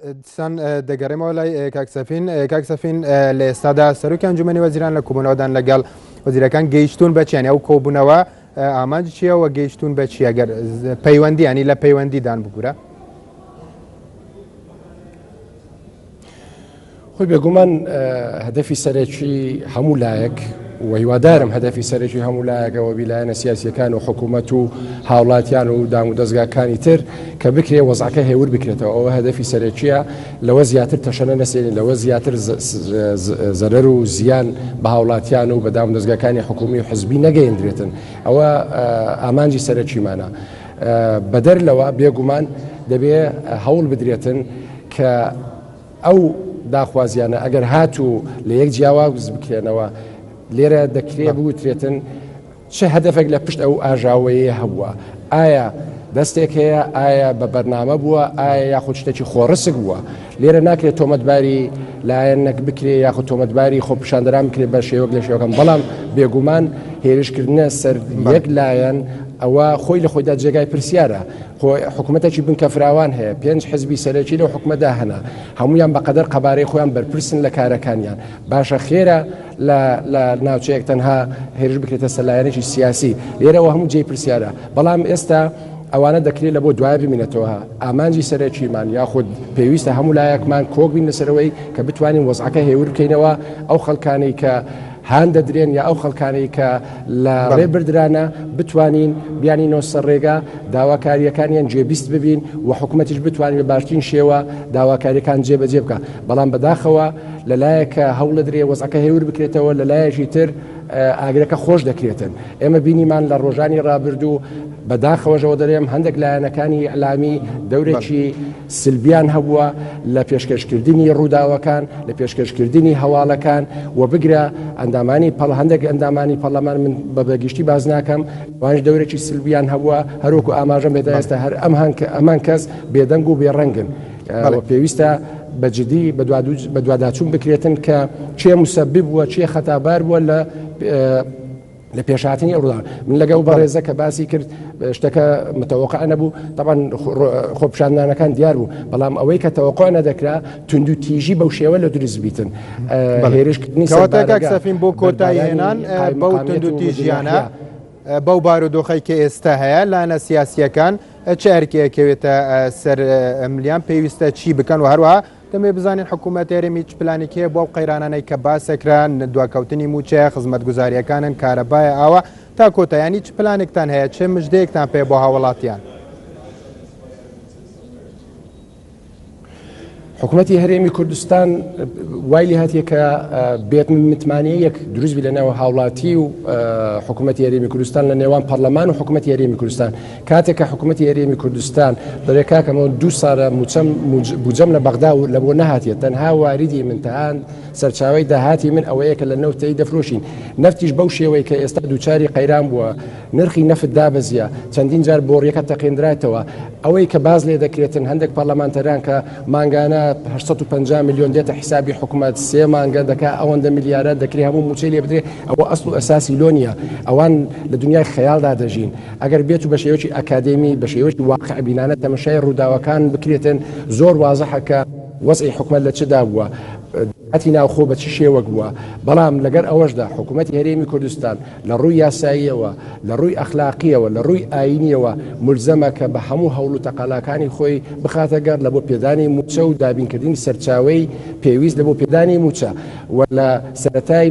دیسان دەگەڕێمەوە لای کاکسەفین لە ئێستادا سەرۆکی ئەنجومەنی وەزیران لە کۆبوونەوەدان لەگەڵ وەزیرەکان گەیشتون بە چیانی ئەو کۆبوونەوە ئامانجی چییە و گەیشتون بە چی ئەگەر پەیوەندی ینی لە پەیوەندیدان بگورە؟ خۆی بێگومان هەدەفی سەرەکی هەموو لایەک و هیوادارم هەدەفی سەرەکی هەموو لایەکەوە بیلایەنە سیاسیەکان و حکوومەت و هاوڵاتیان و دام و دەستگاکانی تر کە بکرێ وەزعەکە هێور بکرێتەوە. ئەوە هەدەفی سەرەکیە، لەوە زیاتر تەشەنە نەسێنین، لەوە زیاتر زەرەر و زیان بە هاوڵاتیان و بە دام و دەستگاکانی حکومی و حزبی نەگەیەندرێتن. ئەوە ئامانجی سەرەکیمانە. بەدەر لەوە بێگومان دەبێ هەوڵ بدرێتن کە ئەو داخوازیانە ئەگەر هاتوو لە یەک جیاواز بکرێنەوە لێرە دەکرێت بوترێتن چه هەدەفێک لە پشت ئەو ئاژاوەیە هەبووە. ئایا دەستێک هەیە، ئایا بە بەرنامە بووە، ئایا یاخود شتێکی خۆڕسک بووە. لێرە ناکرێت تۆمەتباری لایەنێک بکرێ یاخود تۆمەتباری خۆ پیشاندەران بکرێت بە شێوەک لە شێوەکەم. بەڵام بێگومان هێرشکردنە سەر یەک لایەن ئەوە خۆی لە خۆیدا جێگای پرسیارە. حکوومەتێکی بنکە فراوان هەیە، 5 حزبی سەرەکی لەو حکومەتدا هەنا، هەمویان بەقەدەر قەبارەی خۆیان بەرپرسن لە کارەکانیان. باشە خێرە لە ناوچەیەک تەنها هێرش بکرێتە سەر لایەنێکی سیاسی، لێرەوە هەموو جێی پرسیارە. بەڵام ئێستا ئەوانە دەکرێت لە بۆ دوای بمینێتەوە. ئامانجی سەرەکیمان یاخود پێویستە هەموو لایەکمان کۆک بین لەسەرەوەی کە بتوانین وەزعەکە هێور بکەینەوە، ئەو خەڵکانەی کە هان دەدرێن یا ئەو خەڵکانەی کە لە ڕێبردرانە بتوانین بیانینەوە سەر ڕێگا، داواکاریەکانیان جێبیست ببین و حکوومەتیش بتوانین بە باشترین شێوە داواکاریەکان جێبەجێ بکە. بەڵام بەداخەوە لەلایەکە هەوڵە درێ وەزعەکە هێور بکرێتەوە، لەلایەکی تر ئاگرەکە خۆش دەکرێتن. ئێمە بینیمان لە ڕۆژانی ڕابردوو بەداخەوەژەوە دەرێم هەندێک لایەنەکانی ئەعلامی دەورێکی سلبیان هەبووە لە پێشکەشکردنی ڕووداوەکان، لە پێشکەشکردنی هەواڵەکان و بگرە ئەندامانی هەندێک ئەندامانی پەرلەمان من بە بەگشتی باز ناکەم وانش دەورێکی سلبیان هەبووە، هەروەکو ئاماژەم بێتە ئێستا هەر ئەمان کەس بێدەنگ و بێڕەنگن. پێویستە بەجددی بە دواداچوون بکرێتن کە چێ موسەبب بووە، چێ خەتابار بووە لە پێشهاتنی ڕووداوە. من لەگەڵ بەڕێزە کە باسی کرد شتەکە متەوەقع نەبوو، طبعاً خۆپیشاندانەکان دیار بوو، بەڵام ئەوەی کە تەوەقع نەدەکرا تونند و تیژی بەو شێوە لە دروست بیتن. هێرشکردنی کاکسەفین بۆ کۆتایی هێنان بەو تونند و تیژیانە بەو بارودۆخەی کە ئێستا هەیە لایەنە سیاسیەکان چه ئەرکێکەوێتە سەر ئەملیان پێویستە چی بکەن و هەروەها دەمێ بزانین حکوومەت هێرێمی چ پلانێکەیە بۆ قەیرانانەی کە باسەکران دواکەوتنی موچە خزمەتگوزاریەکانن کارەبایە ئاوە تا کۆتایانی چ پلانێکتان هەیە، چه مژدەیەکتان پێ بۆ هاوڵاتیان؟ حکوومەتی هەرێمی کوردستان وای لێ هاتیە کە بێت متمانەیەک دروست بی لەنێوە هاوڵاتی و حکوومەتی هەرێمی کوردستان لە نێوان پەرلەمان و حکوومەتی هەرێمی کوردستان. کاتێک کە حکوومەتی هەرێمی کوردستان دەرێکاکەمەوە 2 ساڵە بوجەم لە بەغدا و لە بۆ نەهاتێت، تەنها واریدی من تەهان سەرچاوی داهاتی من ئەوەیە کە لە نەوتەی دەفرۆشین. نەفتیش بەو شێوەی کە ئێستا دووچاری قەیران بووە، نرخی نەفت دابەزیە، چەندین جار بۆڕیەکە تەقێنرایەوە. ئەوەی کە باز لێ دەکرێتن هەندێک پەرلەمانتەران کە مانگانە 850 میلیۆن دێتە حسابی حکوومەت، 3 مانگە دەکا ئەوەندە میلیارە دەکرێت هەموو موچەی لێ بدرێت. ئەوە ئەسڵ و ئەساسی لۆنیە. ئەوان لە دنیای خەیاڵدا دەژین. ئەگەر بێت و بە شێوەی ئەکادمی بە شێوەی واقع بینانە تەمەشای ڕووداوەکان بکرێتن، زۆر وازەحە کە وەزعی حکوومەت لە چدا بووە، هەتی ناوخۆ بە چ شێوەک بووە. بەڵام لەگەر ئەوەشدا حکوومەتی هەرێمی کوردستان لە ڕووی یاساییەوە، لە ڕووی ئەخلاقیەوە، لە ڕووی ئاینیەوە ملزەمە کە بە هەموو هەوڵ و تەقاڵاکانی خۆی بخاتە گەر لە بۆ پێدانی موچە و دابینکردنی سەرچاوەی پێویست لە بۆ پێدانی موچە. و لە سەرەتای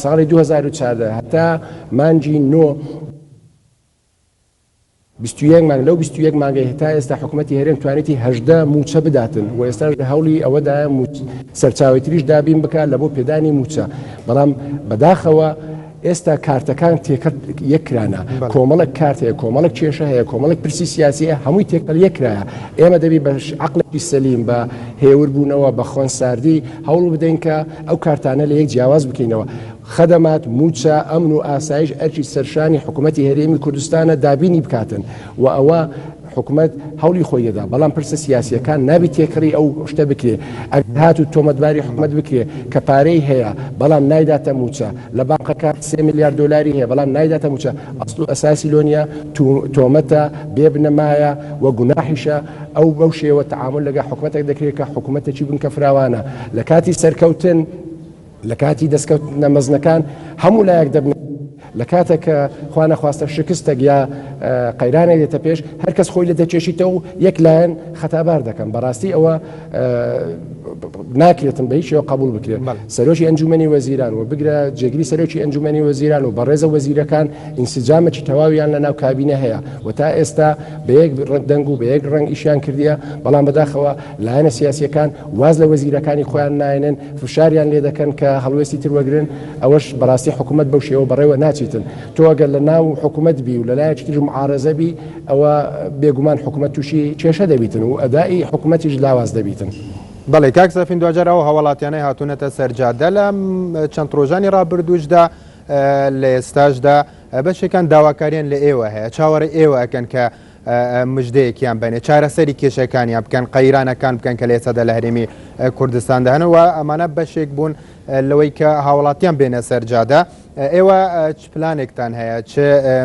ساڵی 2014 هەتا مانجی 9 21 مانگ لەو 21 مانگی هەتا ئێستا حکوومەتی هەرێم توانێتی 18 موچە بداتن و ئێستا لە هەوڵی ئەوەدا سەرچاوی تریش دابین بکات لە بۆ پێدانی موچە. بەڵام بەداخەوە ئێستا کارتەکان تێکرد یەکرانە، کۆمەڵک کارت هەیە، کۆمەڵک کێشە هەیە، کۆمەڵک پرسی سیاسیە، هەمووی تێکەڵ یەکرایە. ئێمە دەبی بە عەقڵێکی سەلیم بە هێوربوونەوە بە خوێنساردی هەوڵ بدەین کە ئەو کارتانە لە یەک جیاواز بکەینەوە. خەدەمات، موچە، ئەمن و ئاسایش ئەرکی سەرشانی حکوومەتی هەرێمی کوردستانە دابینی بکاتن و ئەوە حکومت هەوڵی خۆی دەدا بەڵام پرسە سیاسیەکان نابێت تێکڕی ئەو شتە بکرێ هات و تۆمەتباری حکومت بکرێ کە پارەی هەیە بەڵام نایداتە موچە لە بانقەکە 3 میلیارد دلاری هەیە بەڵام نایداتە موچە ئەسڵ و ئەساسی لۆنیە تۆمەتە بێبنەمایە و گوناحیشە ئەو بەو شێوە تەعامل لەگە حکومەتێک دەکرێت کە حکومەتێکی بنکە فراوانە لە کاتی سەرکەوتن لە کاتی دەستکەوتنە مەزنەکان هەموو لایەک دەبن لە کاتێک کە خوا نەخواستە شکستێک یا قەیرانێک دێتە پێش هەر کەس خۆی لە دەچێشیتەوە و یەک لایەن خەتابار دەکەن بەڕاستی ئەوە ناکرێتن بە هیچ شێوە قبول بکرێت سەرۆکی ئەنجومەنی وەزیران و بگرە جێگیری سەرۆکی ئەنجومەنی وەزیران و بەڕێزە وەزیرەکان ئینسجامێکی تەواویان لە ناو کابینە هەیە و تا ئێستا بە یەک دەنگ و بە یەک ڕەنگ ئیشیان کردیە بەڵام بەداخەوە لایەنە سیاسیەکان واز لە وەزیرەکانی خۆیان ناێنن فشاریان لێ دەکەن کە هەڵوێستی تر وەگرن ئەوەش بەڕاستی حکومەت بەو شێوە بەڕێوە ناچیتن تۆ ئەگەر لە ناو حکومەت بی و لە لایەکی تر معارەزە بی ئەوە بێگومان حکومەت تووشی کێشە دەبیتن و ئەدای حکومەتیش لاواز دەبیتن. بەڵێ کاک سەفین دوجارەوە هەوڵاتیانەی هاتوونەتە سەرجادە لە چەند ڕۆژانی ڕابردووشدا لە ئێستاشدا بەشێکان داواکاریان لە ئێوە هەیە چاوەڕێ ئێوە ئەکەن کە مژدەیەکیان بنێ چارەسەری کێشەکانیان بکەن قەیرانەکان بکەن کە لە ئێستادا لە هەرێمی کوردستاندا هەن و ئەمانە بەشێک بوون لەوەی کە هاوڵاتیان بێنە سەرجادە ئێوە چ پلانێکتان هەیە چ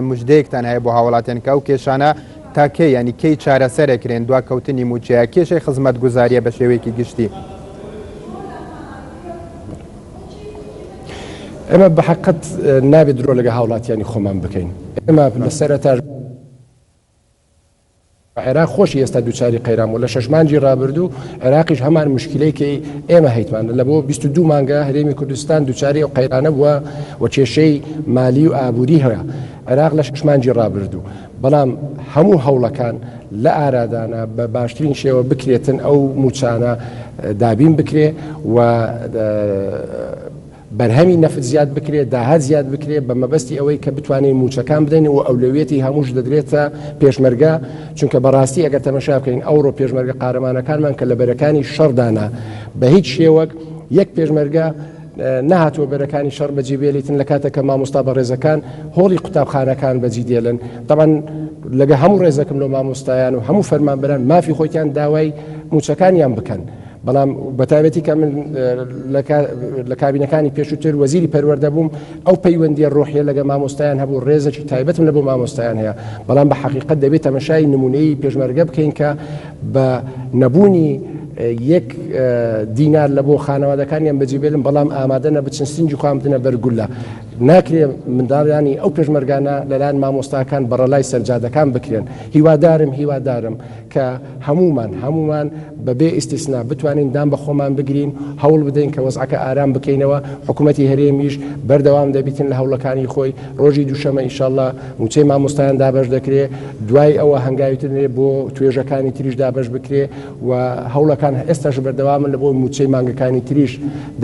مژدەیەکتان هەیە بۆ هاوڵاتیان کە ئەو کێشانە تاکەی ینی کەی چارەسەرێکرێن دوا کەوتنی موچەیە کێشەی خزمەت گوزاریە بە شێوەیەکی گشتی ئێمە بە حەقەت نابێت درۆ لەگە هاوڵاتیانی خۆمان بکەین ئێمە لە سەرەتا عێراق خۆشی ئێستا دووچاری قەیران و لە 6 مانگی ڕابردوو عێراقیش هەمان مشکلەیەکی ئێمە هەیتمان لە بۆ 22 مانگە هەرێمی کوردستان دووچاری ئەو قەیرانە بووە و کێشەی مالی و ئابووری هەیە عێراق لە 6 مانگی ڕابردوو بەڵام هەموو هەوڵەکان لە ئارادانە بە باشترین شێوە بکرێتن ئەو موچانە دابین بکرێ و بەرهەمی نەفت زیاد بکرێت داهات زیاد بکرێت بە مەبەستی ئەوەی کە بتوانین موچەکان بدەین و ئەولەوێتی هەمووش دەدرێتە پێشمەرگە چونکە بەڕاستی ئەگەر تەمەشا بکەین ئەوڕۆ پێشمەرگە قارەمانەکانمان کە لە بەرەکانی شەڕدانا بە هیچ شێوەک یەک پێشمەرگە نهاتوە بەرەکانی شەڕ بەجێ بێلیتن لە کاتێککە مامۆستا بە ڕێزەکان هۆڵی قوتابخانەکان بەجی دێڵن تەمان لەگە هەموو ڕێزەکەم لە مامۆستایان و هەموو فەرمانبەران مافی خۆیان داوای موچەکانیان بکەن بەڵام بەتابەتی کە من لە کابینەکانی پێشووتر وەزیری پەروەردە بووم ئەو پەیوەندی ڕۆحیە لەگە مامۆستایان هەبوو ڕێزێکی تایبەتم لە بۆ مامۆستایان هەیە بەڵام بە حەقیقەت دەبێت تەمەشای نمونەی پێشمەرگە بکەین کە بە نەبوونی یەک دینار لە بۆ خانەوادەکانیان بەجێبێنن بەڵام ئامادە نە بچن سنجی خۆیان بدنە بەرگولە ناکرێ منداڵیانی ئەو پێشمەرگانە لەلایەن مامۆستاکان بەڕەلای سەرجادەکان بکرێن هیوادارم کە هەمومان بەبێ ئیستیسنا بتوانین دام بە خۆمان بگرین هەوڵ بدەین کە وەزعەکە ئارام بکەینەوە حکوومەتی هەرێمیش بەردەوام دەبیتن لە هەوڵەکانی خۆی ڕۆژی دووشەمە ئینشاءالله موچەی مامۆستایان دابەش دەکرێت دوای ئەوە هەنگاویترێ بۆ توێژەکانی تریش دابەش بکرێ و هەوڵەکان ئێستاش بەردەوامن لە بۆ موچەی مانگەکانی تریش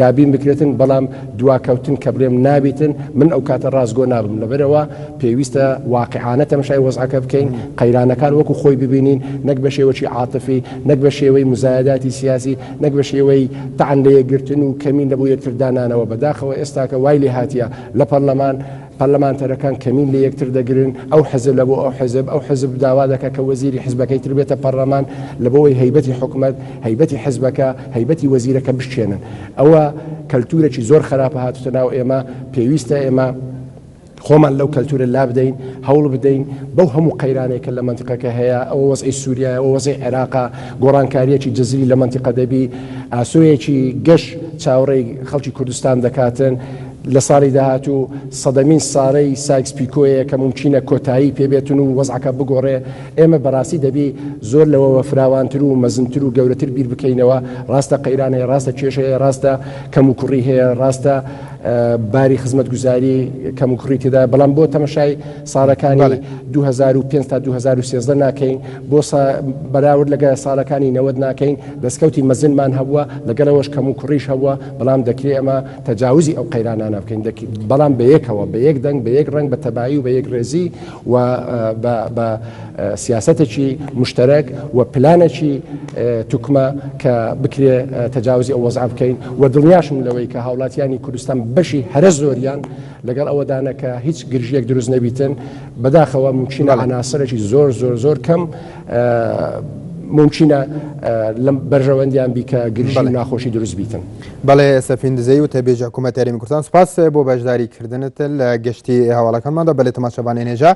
دابین بکرێتن بەڵام دواکەوتن کە بڵێم نابیتن من ئەو کاتە ڕازگۆ نابم لەبەرەوە پێویستە واقعانە تەمەشای وەزعەکە بکەین قەیرانەکان وەکو خۆی ببینین نەک بە شێوەی عاتفی نەک بە شێوەی مزایداتی سیاسی نەک بە شێوەی تەعەن لە یەکگرتن و کەمین لە بۆ یەکتردانانەوە بەداخەوە ئێستاکە وای لێ هاتیە لە پەرلەمانتەرەکان کەمین لە یەکتر دەگرن ئەو حزب لە بۆ ئەو حزب داوا دەکە کە وەزیری حزبەکەی تر بێتە پەرلەمان لە بۆی هەیبەتی حکومەت هەیبەتی حزبەکە هەیبەتی وەزیرەکە بشێنن ئەوە کەلتورێکی زۆر خراپە هاتوتە ناو ئێمە پێویستە ئێمە خۆمان لەو کەلتورە لا بدەین هەوڵ بدەین بەو هەموو قەیرانێکە لە منتیقەکە هەیە ئەوە وەزعی سووریا ئەوە وەزعی عێراقا گۆڕانکاریەکی جەزری لە منتیقە دەبی ئاسۆیەکی گەشت چاوەڕێی خەڵکی کوردستان دەکاتن لە ساڵی داهاتوو سەدەمین ساڵەی سایکس پیکۆیە کە ممکنە کۆتایی پێبێتن و وەزعەکە بگۆڕێ ئێمە بەڕاستی دەبی زۆر لەوە فراوانتر و مەزنتر و گەورەتر بیر بکەینەوە ڕاستە قەیران هەیە ڕاستە کێشەیە ڕاستە کەم و کوڕی هەیە ڕاستە باری خزمەت گوزاری کەم و کوڕی تێدا بەڵام بۆ تەمەشای ساڵەکانی 2005 تا 2013 ناکەین بۆ بەراورد لەگە ساڵەکانی 90 ناکەین دەستکەوتی مەزنمان هەبووە لەگەڵەوەش کەم و کوڕیش هەبووە بەڵام دەکرێت ئەمە تەجاوزی ئەو قەیرانە ئەمانە بکەین بەڵام بە یەکەوە بە یەک دەنگ بە یەک ڕنگ بە تەبایی و بە یەک ڕێزی و بە سیاسەتێکی مشتەرەک و پلانێکی توکمە کە بکرێ تەجاوزی ئەو وەزع بکەین و دڵنیاشم لەوەی کە هاوڵاتیانی کوردستان بەشی هەرە زۆریان لەگەڵ ئەوەدانە کە هیچ گرژیەک دروست نەبیتن بەداخەوە ممکنە عناسرێکی زۆر کەم ممکنە لەم بەرژەوەندیان بی کە گرژی و ناخۆشی دروست بیتن. بەڵێ سەفین دزەی و تەبێژ حکوومەت هەرێمی کوردستان سوپاس بۆ بەشداریکردنت لە گەشتی هەواڵەکانماندا بەڵێ تەماشەبانێ نێژە.